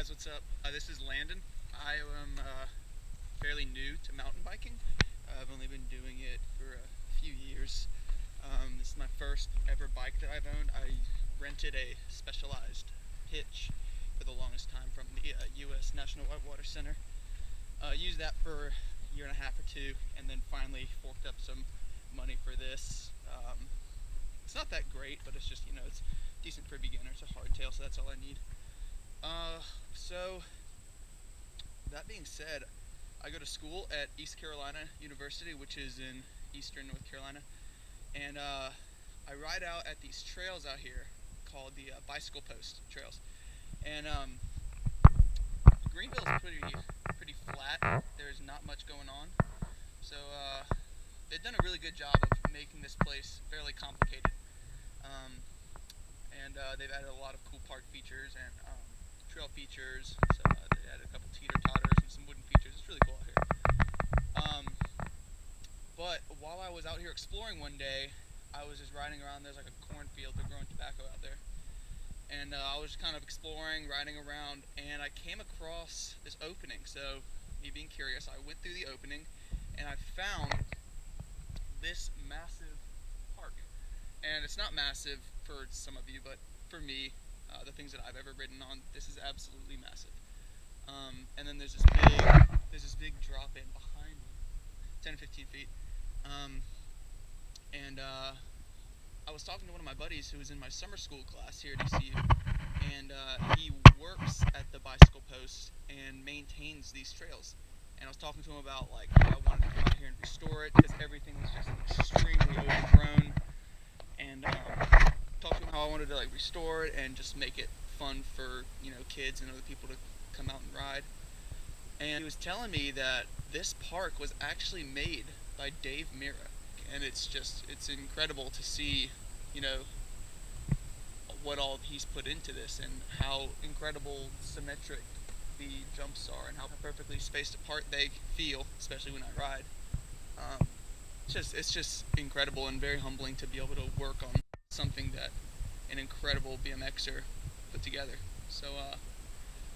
guys, what's up? This is Landon. I am fairly new to mountain biking. I've only been doing it for a few years. This is my first ever bike that I've owned. I rented a specialized hitch for the longest time from the U.S. National Whitewater Center. Used that for a year and a half or two, and then finally forked up some money for this. It's not that great, but it's just, it's decent for a beginner. It's a hardtail, so that's all I need. So that being said, I go to school at East Carolina University, which is in eastern North Carolina, and I ride out at these trails out here called the bicycle post trails. And Greenville is pretty flat. There's not much going on, so they've done a really good job of making this place fairly complicated. And they've added a lot of cool park features and trail features. So they added a couple teeter-totters and some wooden features. It's really cool out here. But while I was out here exploring one day, I was just riding around. There's like a cornfield. They're growing tobacco out there. And I was just kind of exploring, riding around, and I came across this opening. So me being curious, I went through the opening, and I found this massive park. And it's not massive for some of you, but for me, the things that I've ever ridden on, this is absolutely massive. And then there's this big drop in behind me, 10 to 15 feet. And I was talking to one of my buddies who was in my summer school class here at ECU, and he works at the bicycle post and maintains these trails. And I was talking to him about like how I wanted to come out here and restore it because everything was just extremely overgrown. And talked to him how I wanted to like restore it and just make it fun for kids and other people to come out and ride. And he was telling me that this park was actually made by Dave Mirra, and it's incredible to see what all he's put into this and how incredible symmetric the jumps are and how perfectly spaced apart they feel, especially when I ride. It's just incredible and very humbling to be able to work on something that an incredible BMXer put together. So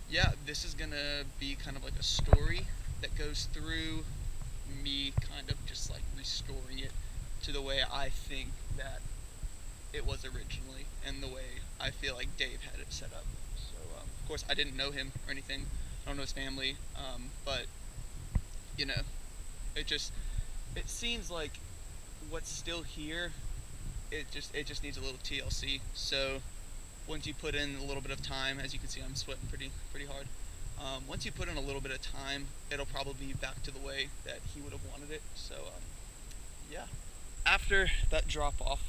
yeah, this is gonna be kind of like a story that goes through me kind of just like restoring it to the way I think that it was originally and the way I feel like Dave had it set up. So of course I didn't know him or anything. I don't know his family, but it seems like what's still here, it just needs a little TLC. So once you put in a little bit of time, as you can see I'm sweating pretty hard, once you put in a little bit of time, it'll probably be back to the way that he would have wanted it. So yeah. After that drop off,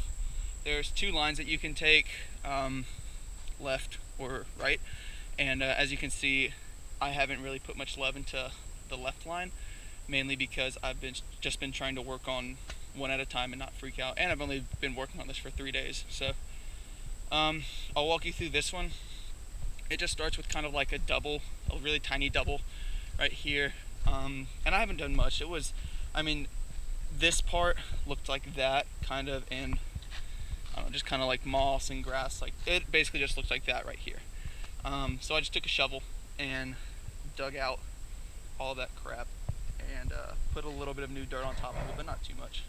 there's two lines that you can take, left or right, and as you can see, I haven't really put much love into the left line, mainly because I've just been trying to work on one at a time and not freak out, and I've only been working on this for 3 days. So I'll walk you through this one. It just starts with kind of like a really tiny double right here, and I haven't done much. This part looked like that kind of in, I don't know, just kind of like moss and grass. Like it basically just looked like that right here. So I just took a shovel and dug out all that crap and put a little bit of new dirt on top of it, but not too much.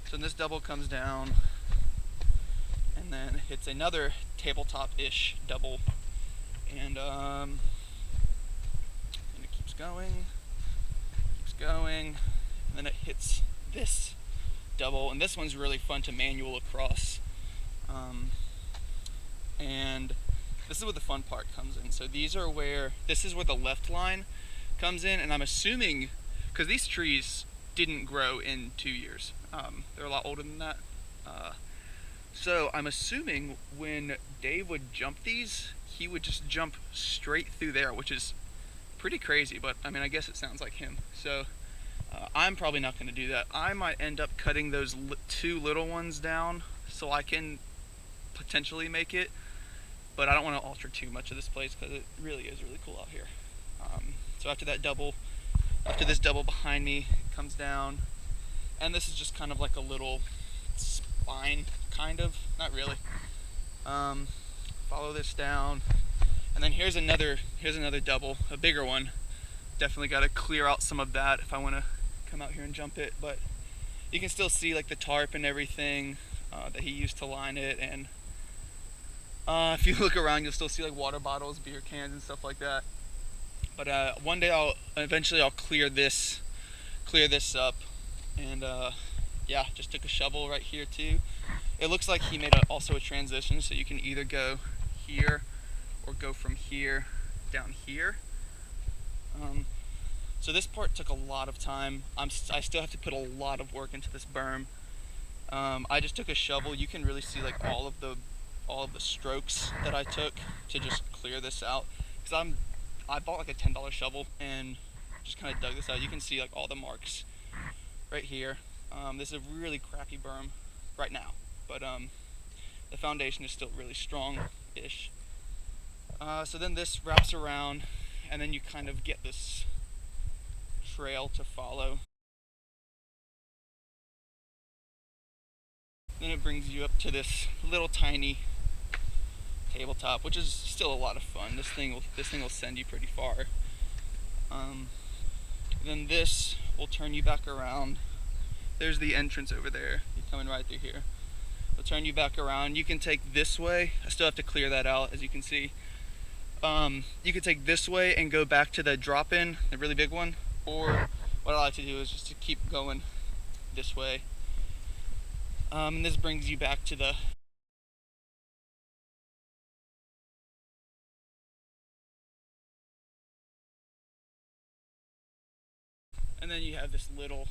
So this double comes down and then hits another tabletop-ish double, and it keeps going, and then it hits this double, and this one's really fun to manual across. And this is where the fun part comes in. So this is where the left line comes in, and I'm assuming, because these trees didn't grow in 2 years, they're a lot older than that. So I'm assuming when Dave would jump these, he would just jump straight through there, which is pretty crazy, but I guess it sounds like him. So I'm probably not going to do that. I might end up cutting those two little ones down so I can potentially make it, but I don't want to alter too much of this place because it really is really cool out here. So after this double behind me, it comes down, and this is just kind of like a little spine, kind of, not really. Follow this down, And then here's another double, a bigger one. Definitely got to clear out some of that if I want to come out here and jump it, but you can still see like the tarp and everything that he used to line it. And if you look around, you'll still see like water bottles, beer cans, and stuff like that. But one day I'll clear this up. And yeah, just took a shovel right here too. It looks like he made also a transition, so you can either go here or go from here down here. So this part took a lot of time. I still have to put a lot of work into this berm. I just took a shovel. You can really see like all of the strokes that I took to just clear this out. Because I bought like a $10 shovel and just kind of dug this out. You can see like all the marks right here. This is a really crappy berm right now, but the foundation is still really strong-ish. So then this wraps around, and then you kind of get this trail to follow. Then it brings you up to this little tiny tabletop, which is still a lot of fun. This thing will send you pretty far. Then this will turn you back around. There's the entrance over there. You're coming right through here. It'll turn you back around. You can take this way. I still have to clear that out, as you can see. You can take this way and go back to the drop-in, the really big one. Or what I like to do is just to keep going this way. And this brings you back to the and then you have this little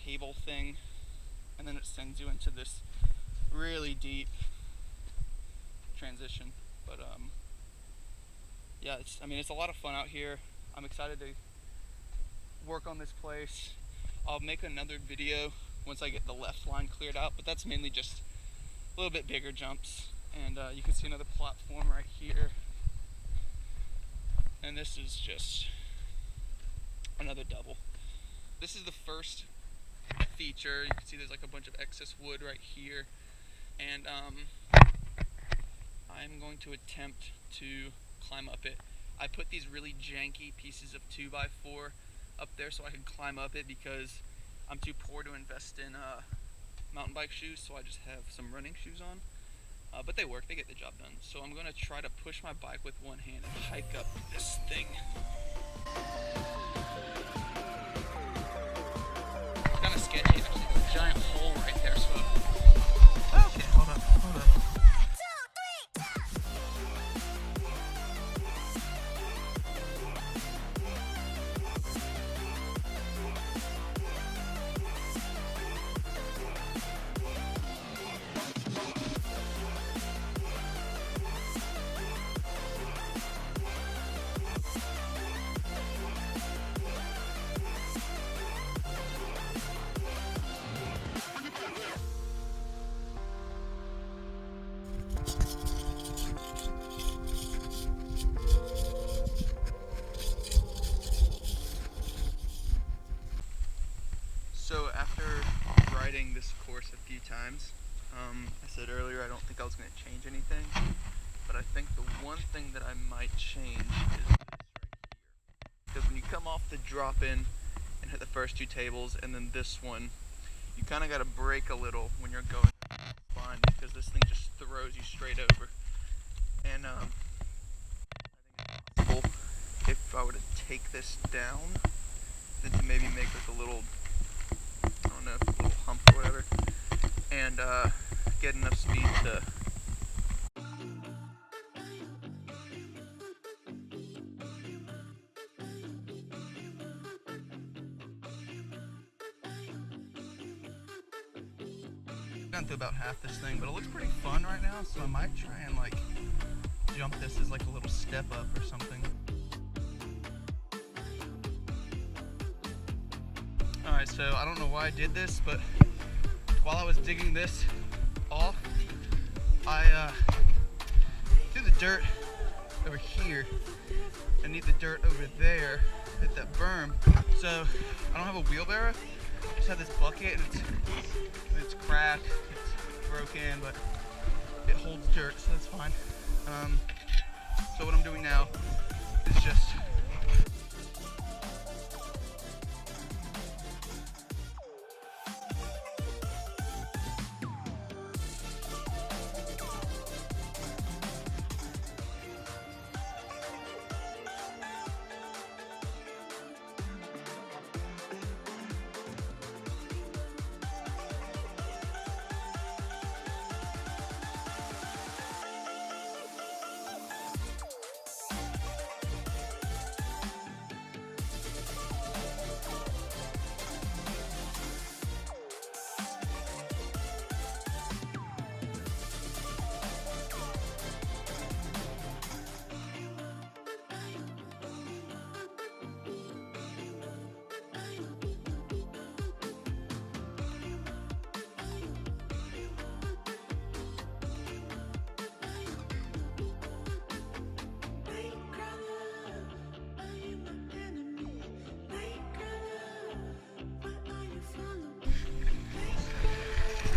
table thing, and then it sends you into this really deep transition. But yeah, it's a lot of fun out here. I'm excited to work on this place. I'll make another video once I get the left line cleared out, but that's mainly just a little bit bigger jumps. And you can see another platform right here, and this is just another double. This is the first feature. You can see there's like a bunch of excess wood right here, and I'm going to attempt to climb up it. I put these really janky pieces of 2x4 up there so I can climb up it, because I'm too poor to invest in mountain bike shoes, so I just have some running shoes on. But they work, they get the job done. So I'm going to try to push my bike with one hand and hike up this thing. It's kind of sketchy. There's a giant hole right there, so... Okay, hold up. So after riding this course a few times, I said earlier I don't think I was going to change anything, but I think the one thing that I might change is this right here. Because when you come off the drop-in and hit the first two tables, and then this one, you kind of got to brake a little when you're going line, because this thing just throws you straight over. And I think it's possible if I were to take this down, then to maybe make like a little, I don't know, a little hump or whatever, and get enough speed to gone through about half this thing, but it looks pretty fun right now, so I might try and like jump this as like a little step up or something. Alright, so I don't know why I did this, but while I was digging this off, I threw the dirt over here. I need the dirt over there at that berm. So I don't have a wheelbarrow. I just have this bucket, and it's cracked, it's broken, but it holds dirt, so that's fine. So what I'm doing now is just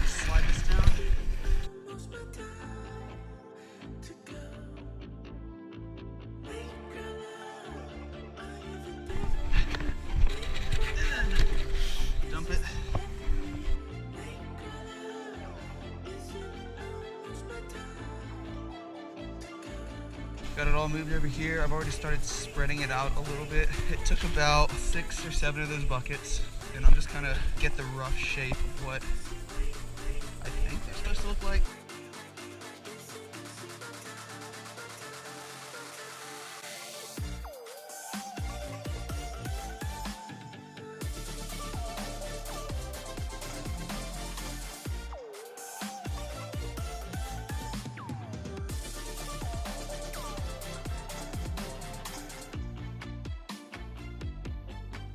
slide this down. And then dump it. Got it all moved over here. I've already started spreading it out a little bit. It took about 6 or 7 of those buckets, and I'm just kind of get the rough shape of what I think they're supposed to look like.